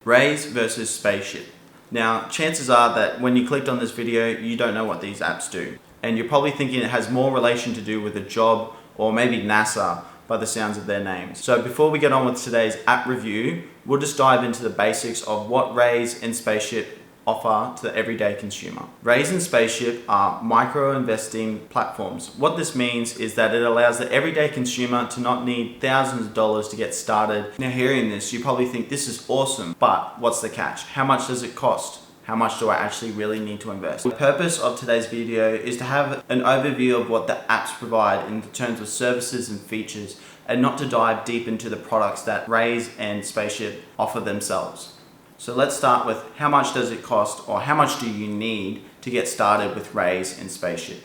Raiz versus Spaceship. Now, chances are that when you clicked on this video, you don't know what these apps do. And you're probably thinking it has more relation to do with a job or maybe NASA by the sounds of their names. So before we get on with today's app review, we'll just dive into the basics of what Raiz and Spaceship offer to the everyday consumer. Raiz and Spaceship are micro investing platforms. What this means is that it allows the everyday consumer to not need thousands of dollars to get started. Now hearing this, you probably think this is awesome, but what's the catch? How much does it cost? How much do I actually really need to invest? The purpose of today's video is to have an overview of what the apps provide in terms of services and features, and not to dive deep into the products that Raiz and Spaceship offer themselves. So let's start with how much does it cost, or how much do you need to get started with Raiz and Spaceship?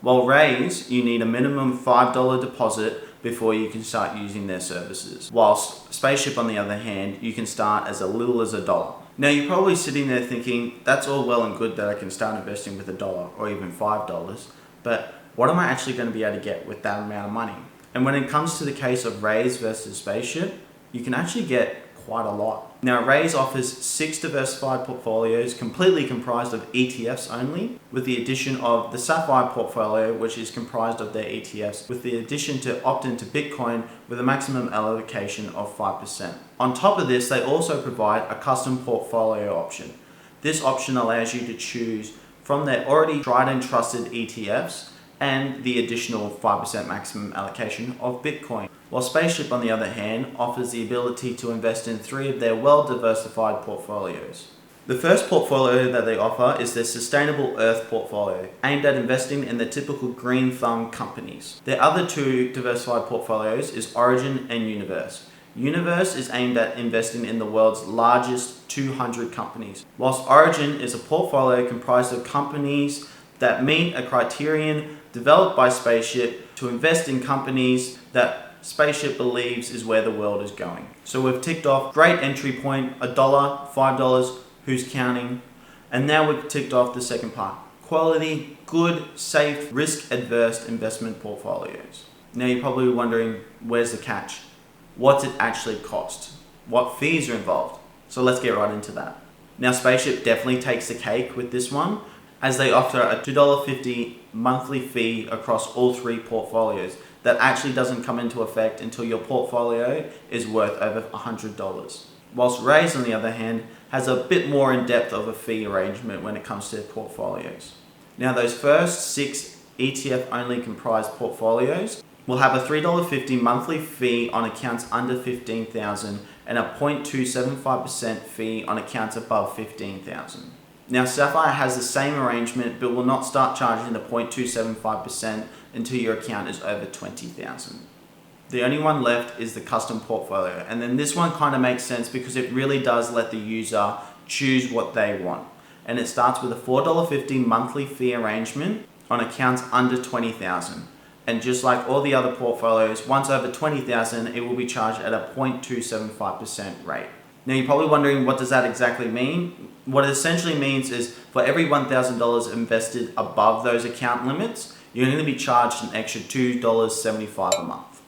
Well, Raiz, you need a minimum $5 deposit before you can start using their services. Whilst Spaceship, on the other hand, you can start as little as $1. Now you're probably sitting there thinking, that's all well and good that I can start investing with $1 or even $5, but what am I actually going to be able to get with that amount of money? And when it comes to the case of Raiz versus Spaceship, you can actually get quite a lot. Now, Raiz offers 6 diversified portfolios completely comprised of ETFs only, with the addition of the F.I.R.E portfolio, which is comprised of their ETFs, with the addition to opt into Bitcoin with a maximum allocation of 5%. On top of this, they also provide a custom portfolio option. This option allows you to choose from their already tried and trusted ETFs and the additional 5% maximum allocation of Bitcoin. While Spaceship, on the other hand, offers the ability to invest in 3 of their well-diversified portfolios. The first portfolio that they offer is their Sustainable Earth portfolio, aimed at investing in the typical green thumb companies. Their other 2 diversified portfolios is Origin and Universe. Universe is aimed at investing in the world's largest 200 companies, whilst Origin is a portfolio comprised of companies that meet a criterion developed by Spaceship to invest in companies that Spaceship believes is where the world is going. So we've ticked off great entry point, $1, $5, who's counting? And now we've ticked off the second part. Quality, good, safe, risk-adverse investment portfolios. Now you're probably wondering, where's the catch? What's it actually cost? What fees are involved? So let's get right into that. Now Spaceship definitely takes the cake with this one, as they offer a $2.50 monthly fee across all 3 portfolios that actually doesn't come into effect until your portfolio is worth over $100. Whilst Raiz, on the other hand, has a bit more in depth of a fee arrangement when it comes to their portfolios. Now those first 6 ETF only comprised portfolios will have a $3.50 monthly fee on accounts under $15,000 and a 0.275% fee on accounts above $15,000. Now Sapphire has the same arrangement, but will not start charging the 0.275% until your account is over $20,000. The only one left is the custom portfolio, and then this one kind of makes sense because it really does let the user choose what they want. And it starts with a $4.50 monthly fee arrangement on accounts under $20,000. And just like all the other portfolios, once over $20,000, it will be charged at a 0.275% rate. Now you're probably wondering, what does that exactly mean? What it essentially means is for every $1,000 invested above those account limits, you're going to be charged an extra $2.75 a month.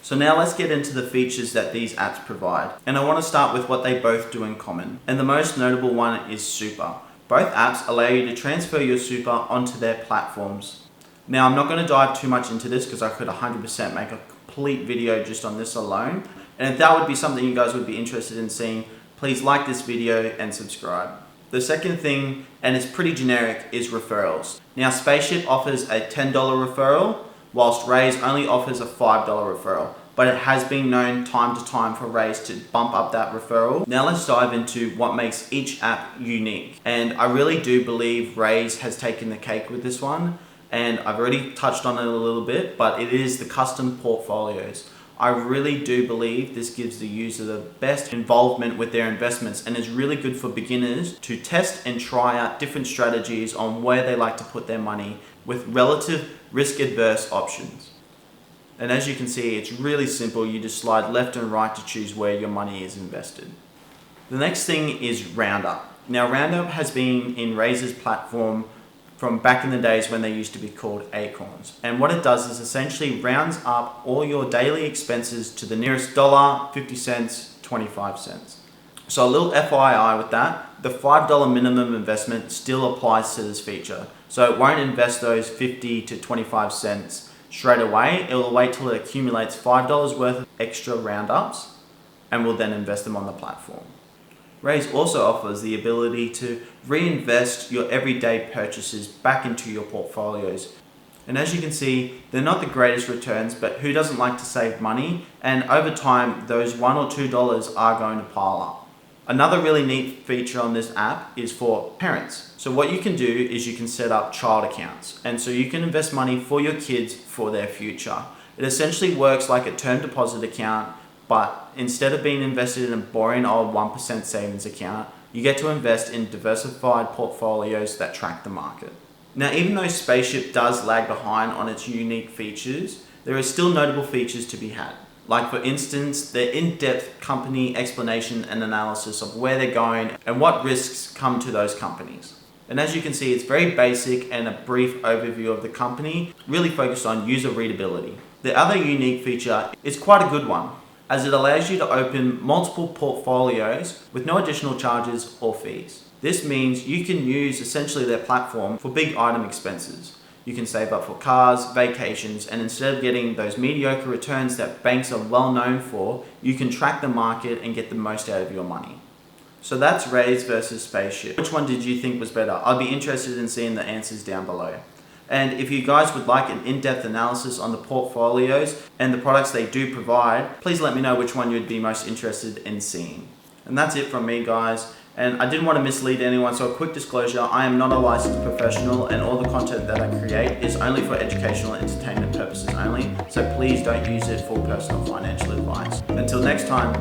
So now let's get into the features that these apps provide. And I want to start with what they both do in common. And the most notable one is Super. Both apps allow you to transfer your Super onto their platforms. Now I'm not going to dive too much into this because I could 100% make a complete video just on this alone. And if that would be something you guys would be interested in seeing, please like this video and subscribe. The second thing, and it's pretty generic, is referrals. Now Spaceship offers a $10 referral, whilst Raiz only offers a $5 referral. But it has been known time to time for Raiz to bump up that referral. Now let's dive into what makes each app unique. And I really do believe Raiz has taken the cake with this one. And I've already touched on it a little bit, but it is the custom portfolios. I really do believe this gives the user the best involvement with their investments and is really good for beginners to test and try out different strategies on where they like to put their money with relative risk-adverse options. And as you can see, it's really simple. You just slide left and right to choose where your money is invested. The next thing is Roundup. Now Roundup has been in Raiz's platform from back in the days when they used to be called Acorns. And what it does is essentially rounds up all your daily expenses to the nearest dollar, 50 cents, 25 cents. So a little FYI with that, the $5 minimum investment still applies to this feature. So it won't invest those 50 to 25 cents straight away. It will wait till it accumulates $5 worth of extra roundups and will then invest them on the platform. Raiz also offers the ability to reinvest your everyday purchases back into your portfolios. And as you can see, they're not the greatest returns, but who doesn't like to save money? And over time, those $1 or $2 are going to pile up. Another really neat feature on this app is for parents. So what you can do is you can set up child accounts. And so you can invest money for your kids for their future. It essentially works like a term deposit account, but instead of being invested in a boring old 1% savings account, you get to invest in diversified portfolios that track the market. Now, even though Spaceship does lag behind on its unique features, there are still notable features to be had. Like for instance, their in-depth company explanation and analysis of where they're going and what risks come to those companies. And as you can see, it's very basic and a brief overview of the company, really focused on user readability. The other unique feature is quite a good one, as it allows you to open multiple portfolios with no additional charges or fees. This means you can use essentially their platform for big item expenses. You can save up for cars, vacations, and instead of getting those mediocre returns that banks are well known for, you can track the market and get the most out of your money. So that's Raiz versus Spaceship. Which one did you think was better? I'd be interested in seeing the answers down below. And if you guys would like an in-depth analysis on the portfolios and the products they do provide, please let me know which one you'd be most interested in seeing. And that's it from me, guys. And I didn't want to mislead anyone, so a quick disclosure, I am not a licensed professional and all the content that I create is only for educational and entertainment purposes only, so please don't use it for personal financial advice. Until next time.